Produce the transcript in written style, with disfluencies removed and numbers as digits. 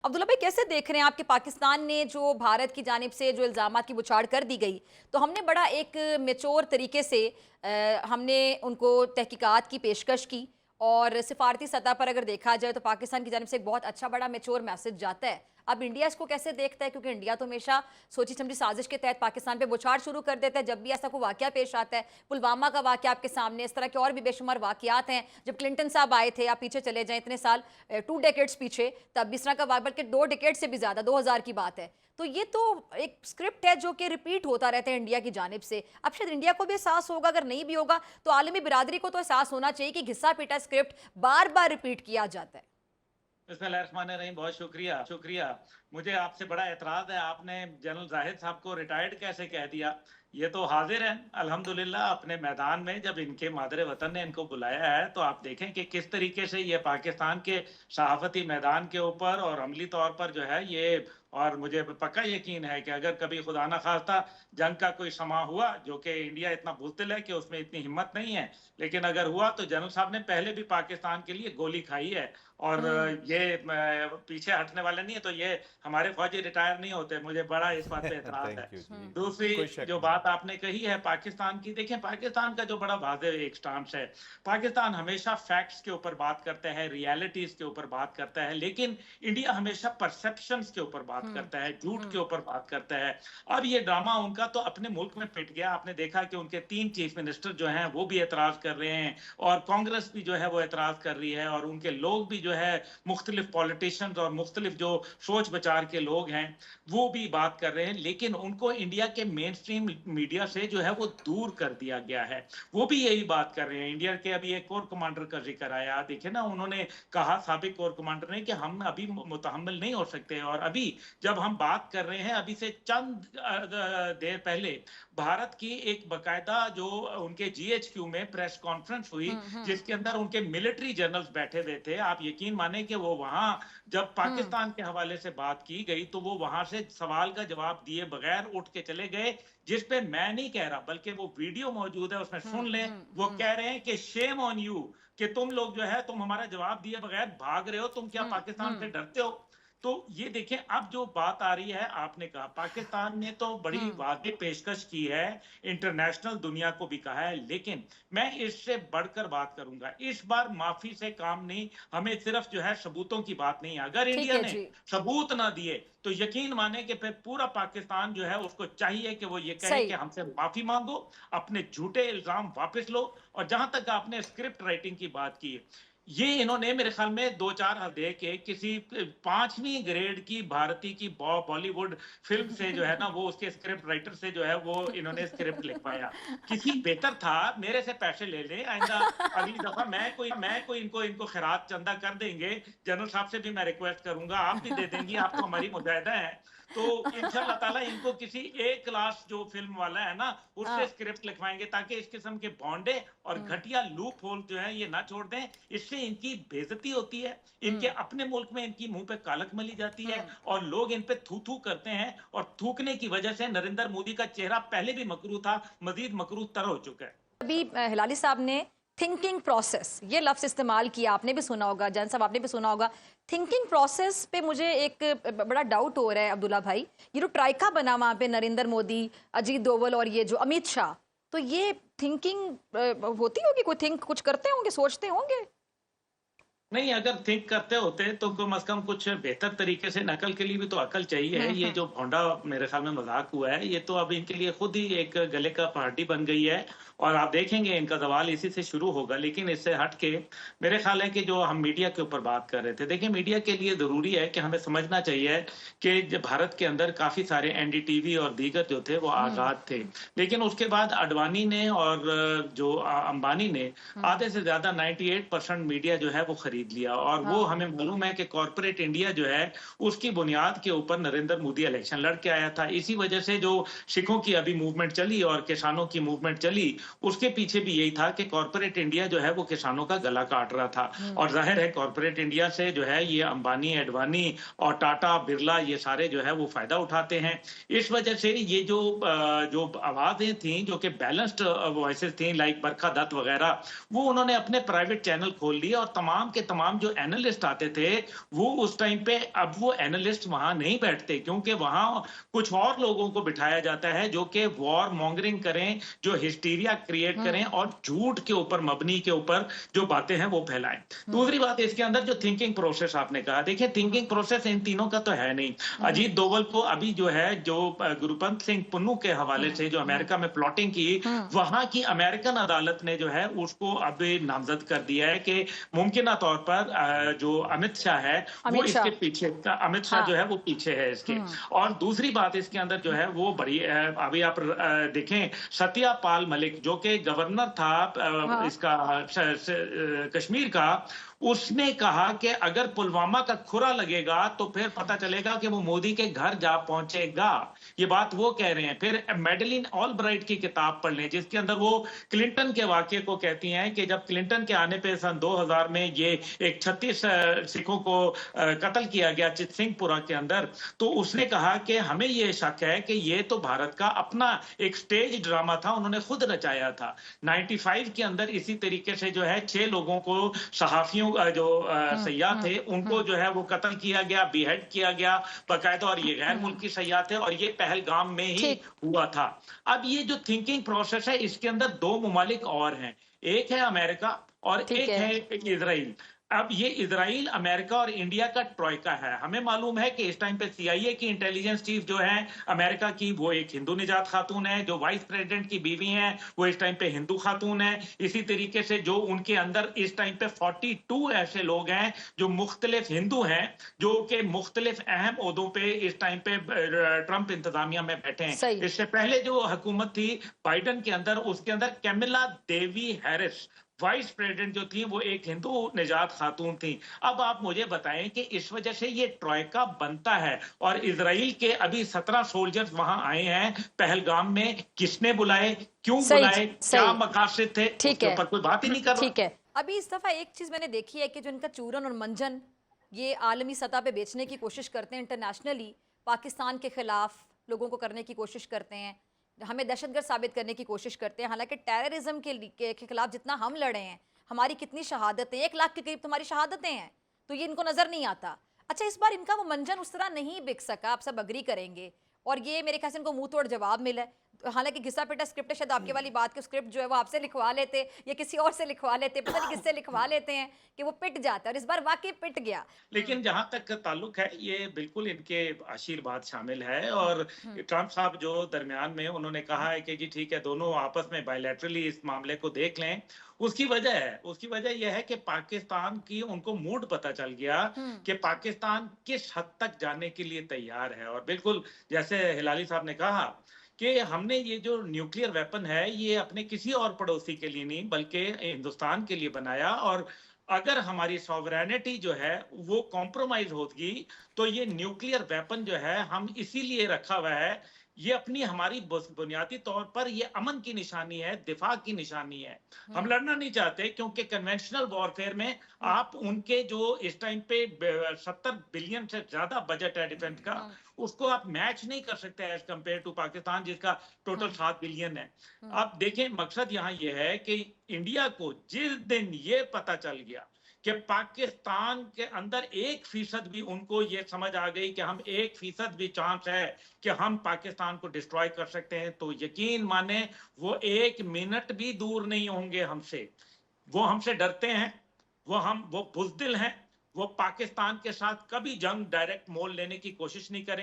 अब्दुल्ला भाई, कैसे देख रहे हैं आप कि पाकिस्तान ने जो भारत की जानिब से जो इल्ज़ामात की बुछाड़ कर दी गई, तो हमने बड़ा एक मेच्योर तरीके से हमने उनको तहकीकात की पेशकश की और सिफारती सतह पर अगर देखा जाए तो पाकिस्तान की जानिब से एक बहुत अच्छा बड़ा मेच्योर मैसेज जाता है। अब इंडिया इसको कैसे देखता है, क्योंकि इंडिया तो हमेशा सोची समझी साजिश के तहत पाकिस्तान पे बुछाड़ शुरू कर देता है जब भी ऐसा कोई वाकया पेश आता है। पुलवामा का वाकया आपके सामने, इस तरह के और भी बेशुमार वाकयात हैं। जब क्लिंटन साहब आए थे, आप पीछे चले जाएं इतने साल, 2 डेकेड्स पीछे, तब इस तरह का वाकया, बल्कि 2 डेकेड से भी ज्यादा, 2000 की बात है। तो ये तो एक स्क्रिप्ट है जो कि रिपीट होता रहता है इंडिया की जानिब से। अब शायद इंडिया को भी एहसास होगा, अगर नहीं भी होगा तो आलमी बिरादरी को तो एहसास होना चाहिए कि घिसा पीटा स्क्रिप्ट बार बार रिपीट किया जाता है। बिस्मिल्लाहिर्रहमानिर्रहीम। बहुत शुक्रिया शुक्रिया। मुझे आपसे बड़ा एतराज है, आपने जनरल जाहिद साहब को रिटायर्ड कैसे कह दिया। ये तो हाजिर हैं अल्हम्दुलिल्लाह अपने मैदान में। जब इनके मादरे वतन ने इनको बुलाया है तो आप देखें कि किस तरीके से ये पाकिस्तान के सहाफती मैदान के ऊपर और अमली तौर पर जो है ये, और मुझे पक्का यकीन है कि अगर कभी खुदा ना खास्ता जंग का कोई समा हुआ, जो कि इंडिया इतना बुज़दिल है कि उसमें इतनी हिम्मत नहीं है, लेकिन अगर हुआ तो जनरल साहब ने पहले भी पाकिस्तान के लिए गोली खाई है। और ये पीछे हटने वाले नहीं है, तो ये हमारे फौजी रिटायर नहीं होते। मुझे बड़ा इस बात पे एतराज है। थैंक यू जी। दूसरी कोई शक जो नहीं। बात आपने कही है पाकिस्तान की, देखें पाकिस्तान का जो बड़ा वाज़ेह एक स्टांस है, पाकिस्तान हमेशा फैक्ट्स के ऊपर बात करता है, रियलिटीज के ऊपर बात करता है, लेकिन इंडिया हमेशा परसेप्शंस के ऊपर बात करता है, झूठ के ऊपर बात करता है। अब ये ड्रामा उनका तो अपने मुल्क में पिट गया। आपने देखा कि उनके 3 चीफ मिनिस्टर जो हैं वो भी एतराज कर रहे हैं, और कांग्रेस भी जो है वो एतराज कर रही है, और उनके लोग भी जो है मुख्तलिफ पॉलिटिशियंस और मुख्तलिफ जो सोच विचार के लोग हैं वो भी बात कर रहे हैं, लेकिन उनको इंडिया के मेन स्ट्रीम मीडिया से जो है वो दूर कर दिया गया है। वो भी यही बात कर रहे हैं। इंडिया के अभी एक कोर कमांडर का जिक्र आया, देखिए ना, उन्होंने कहा साबिक कोर कमांडर ने कि हम अभी मुतहम्मिल नहीं हो सकते। और अभी जब हम बात कर रहे हैं, अभी से चंद देर पहले भारत की एक बकायदा जो उनके जीएचक्यू में प्रेस कॉन्फ्रेंस हुई, जिसके अंदर उनके मिलिट्री जनरल्स बैठे हुए थे। आप यकीन माने कि वो वहां जब पाकिस्तान के हवाले से बात की गई तो वो वहां से सवाल का जवाब दिए बगैर उठ के चले गए, जिस पे मैं नहीं कह रहा बल्कि वो वीडियो मौजूद है, उसमें सुन लें। वो कह रहे हैं कि शेम ऑन यू, कि तुम लोग जो है तुम हमारा जवाब दिए बगैर भाग रहे हो, तुम क्या पाकिस्तान से डरते हो। तो ये देखें, अब जो बात आ रही है, आपने कहा पाकिस्तान ने तो बड़ी वादे पेशकश की है, इंटरनेशनल दुनिया को भी कहा है, लेकिन मैं इससे बढ़कर बात करूंगा। इस बार माफी से काम नहीं, हमें सिर्फ जो है सबूतों की बात नहीं। अगर ठीक इंडिया है ने जी। सबूत ना दिए तो यकीन माने कि फिर पूरा पाकिस्तान जो है उसको चाहिए कि वो ये कहे सही। कि हमसे माफी मांगो, अपने झूठे इल्जाम वापस लो। और जहां तक आपने स्क्रिप्ट राइटिंग की बात की है, ये इन्होंने मेरे ख्याल में 2-4 दे के किसी 5वीं ग्रेड की भारतीय की बॉलीवुड फिल्म से जो है ना, वो उसके स्क्रिप्ट राइटर से जो है वो इन्होंने स्क्रिप्ट लिखवाया। किसी बेहतर था, मेरे से पैसे ले ले आइंदा, अगली दफा मैं कोई इनको इनको खैरात चंदा कर देंगे। जनरल साहब से भी मैं रिक्वेस्ट करूंगा, आप भी दे देंगी, आप तो हमारी मुजाहिदा है। तो इंशाल्लाह ताला इनको किसी ए क्लास जो फिल्म वाला है ना, उससे स्क्रिप्ट लिखवाएंगे, ताकि इस किस्म के बॉन्डे और घटिया लूप होल जो है ये ना छोड़ दें। इससे इनकी बेइज्जती होती है, इनके अपने मुल्क में इनकी मुंह पे कालक मली जाती है, और लोग इन पे थू थू करते हैं, और थूकने की वजह से नरेंद्र मोदी का चेहरा पहले भी मकरू था, मजीद मकरू तर हो चुका है। अभी हिलाली साहब ने थिंकिंग प्रोसेस ये लफ्ज इस्तेमाल किया, आपने भी सुना होगा, जैन साहब आपने भी सुना होगा। थिंकिंग प्रोसेस पे मुझे एक बड़ा डाउट हो रहा है अब्दुल्ला भाई। ये जो ट्राइका बना वहां पे, नरेंद्र मोदी, अजीत डोवल और ये जो अमित शाह, तो ये थिंकिंग होती होगी, कोई थिंक कुछ करते होंगे, सोचते होंगे? नहीं, अगर थिंक करते होते तो कम से कम कुछ बेहतर तरीके से, नकल के लिए भी तो अकल चाहिए। ये जो भोंडा मेरे ख्याल में मजाक हुआ है, ये तो अब इनके लिए खुद ही एक गले का पहाड़ी बन गई है, और आप देखेंगे इनका सवाल इसी से शुरू होगा। लेकिन इससे हट के मेरे ख्याल है कि जो हम मीडिया के ऊपर बात कर रहे थे, देखिए मीडिया के लिए जरूरी है कि हमें समझना चाहिए कि भारत के अंदर काफी सारे एनडीटीवी और दीगर जो थे वो आजाद थे, लेकिन उसके बाद अडवाणी ने और जो अंबानी ने आधे से ज्यादा 98% मीडिया जो है वो खरीद लिया। और वो हमें मालूम है कि कॉर्पोरेट इंडिया जो है उसकी बुनियाद के ऊपर नरेंद्र मोदी इलेक्शन लड़ के आया था। इसी वजह से जो सिखों की अभी मूवमेंट चली और किसानों की मूवमेंट चली, उसके पीछे भी यही था कि कॉर्पोरेट इंडिया जो है वो किसानों का गला काट रहा था। और जाहिर है कॉर्पोरेट इंडिया से जो है ये अंबानी, अडवाणी और टाटा, बिरला, ये सारे जो है वो फायदा उठाते हैं। इस वजह से ये जो आवाजें थी जो कि बैलेंस्ड वॉइसेस थी, लाइक बरखा दत्त वगैरह, वो उन्होंने अपने प्राइवेट चैनल खोल लिए और तमाम के तमाम जो एनालिस्ट आते थे, वो उस टाइम पे अब वो एनालिस्ट वहां नहीं बैठते, क्योंकि वहां कुछ और लोगों को बिठाया जाता है जो कि वॉर मॉन्गरिंग करें, जो हिस्टीरिया क्रिएट करें और झूठ के ऊपर, मबनी के ऊपर जो बातें हैं वो फैलाएं। दूसरी बात, इसके अंदर जो थिंकिंग प्रोसेस आपने कहा, देखिए थिंकिंग प्रोसेस इन तीनों का तो है नहीं। अजीत डोभाल को अभी जो है, जो गुरपंत सिंह पुन्नू के हवाले से जो अमेरिका में प्लॉटिंग की, वहां की अमेरिकन अदालत ने जो है उसको अब नामजद कर दिया है कि मुमकिन तौर पर जो अमित शाह है वो इसके पीछे, अमित शाह जो है वो पीछे है इसके। और दूसरी बात इसके अंदर जो है वो बड़ी, अभी आप देखें, सत्यपाल मलिक जो कि गवर्नर था इसका कश्मीर का, उसने कहा कि अगर पुलवामा का खुरा लगेगा तो फिर पता चलेगा कि वो मोदी के घर जा पहुंचेगा। ये बात वो कह रहे हैं। फिर मेडेलिन ऑलब्राइट की किताब पढ़ लें, जिसके अंदर वो क्लिंटन के वाकये को कहती हैं कि जब क्लिंटन के आने पे सन 2000 में ये एक 36 सिखों को कत्ल किया गया चितसिंहपुरा के अंदर, तो उसने कहा कि हमें ये शक है कि ये तो भारत का अपना एक स्टेज ड्रामा था, उन्होंने खुद रचाया था। 95 के अंदर इसी तरीके से जो है 6 लोगों को, सहाफियों जो सयाह थे, उनको जो है वो कत्ल किया गया, बिहेड किया गया बाकायदा, और ये गैर मुल्की सयाह थे, और ये पहलगाम में ही हुआ था। अब ये जो थिंकिंग प्रोसेस है, इसके अंदर 2 मुमालिक और हैं, एक है अमेरिका और एक है इजराइल। अब ये इजराइल, अमेरिका और इंडिया का ट्रॉयका है। हमें मालूम है कि इस टाइम पे CIA की इंटेलिजेंस चीफ जो है अमेरिका की, वो एक हिंदू निजात खातून है। जो वाइस प्रेसिडेंट की बीवी हैं वो इस टाइम पे हिंदू खातून है। इसी तरीके से जो उनके अंदर इस टाइम पे 42 ऐसे लोग हैं जो मुख्तलिफ हिंदू हैं, जो कि मुख्तलिफ अहम ओहदों पे इस टाइम पे ट्रंप इंतजामिया में बैठे हैं। इससे पहले जो हुकूमत थी बाइडन के अंदर, उसके अंदर कैमिला देवी हैरिस वाइस प्रेसिडेंट जो थी, वो एक हिंदू निजात खातून थी। अब आप मुझे बताएं कि इस वजह से ये ट्रॉयका बनता है, और इजराइल के अभी 17 सोल्जर्स वहां आए हैं पहलगाम में, किसने बुलाए, क्यों बुलाए, क्या मकासद थे, उसके ऊपर कोई बात ही नहीं कर रहा। ठीक है, अभी इस दफा एक चीज मैंने देखी है कि जो इनका चूरन और मंजन ये आलमी सतह पे बेचने की कोशिश करते हैं, इंटरनेशनली पाकिस्तान के खिलाफ लोगों को करने की कोशिश करते हैं, हमें दहशतगर्द साबित करने की कोशिश करते हैं। हालांकि टेररिज्म के खिलाफ जितना हम लड़े हैं, हमारी कितनी शहादतें, 1 लाख के करीब तुम्हारी शहादतें हैं, तो ये इनको नजर नहीं आता। अच्छा, इस बार इनका वो मंजन उस तरह नहीं बिक सका, आप सब अग्री करेंगे, और ये मेरे ख्याल से इनको मुंह तोड़ जवाब मिला। हालांकि घिसा पिटा स्क्रिप्ट है, शायद आपके वाली बात के स्क्रिप्ट जो है वो आपसे लिखवा लेते या किसी और से लिखवा लेते, पता नहीं किससे लिखवा लेते हैं कि वो पिट जाता है, और इस बार वाकई पिट गया। लेकिन जहां तक ताल्लुक है, ये बिल्कुल इनके आशीर्वाद शामिल है। और ट्रंप साहब जो दरमियान में उन्होंने कहा है कि जी ठीक है, दोनों आपस में बायलैटरली इस मामले को देख लें। उसकी वजह यह है कि पाकिस्तान की उनको मूड पता चल गया कि पाकिस्तान किस हद तक जाने के लिए तैयार है। और बिल्कुल जैसे हिलाली साहब ने कहा कि हमने ये जो न्यूक्लियर वेपन है, ये अपने किसी और पड़ोसी के लिए नहीं बल्कि हिंदुस्तान के लिए बनाया। और अगर हमारी सॉवरेनिटी जो है वो कॉम्प्रोमाइज होगी, तो ये न्यूक्लियर वेपन जो है हम इसीलिए रखा हुआ है, ये अपनी हमारी बुनियादी तौर पर ये अमन की निशानी है, दिफा की निशानी है। हम लड़ना नहीं चाहते, क्योंकि कन्वेंशनल वॉरफेयर में आप उनके जो इस टाइम पे 70 बिलियन से ज्यादा बजट है डिफेंस का, उसको आप मैच नहीं कर सकते एज कंपेयर टू पाकिस्तान, जिसका टोटल 7 बिलियन है। अब देखें, मकसद यहाँ ये है कि इंडिया को जिस दिन ये पता चल गया कि पाकिस्तान के अंदर 1% भी उनको ये समझ आ गई कि हम 1% भी चांस है कि हम पाकिस्तान को डिस्ट्रॉय कर सकते हैं, तो यकीन माने वो 1 मिनट भी दूर नहीं होंगे हमसे। वो हमसे डरते हैं, वो बुज़दिल हैं, वो पाकिस्तान के साथ कभी जंग डायरेक्ट मोल लेने की कोशिश नहीं करेंगे।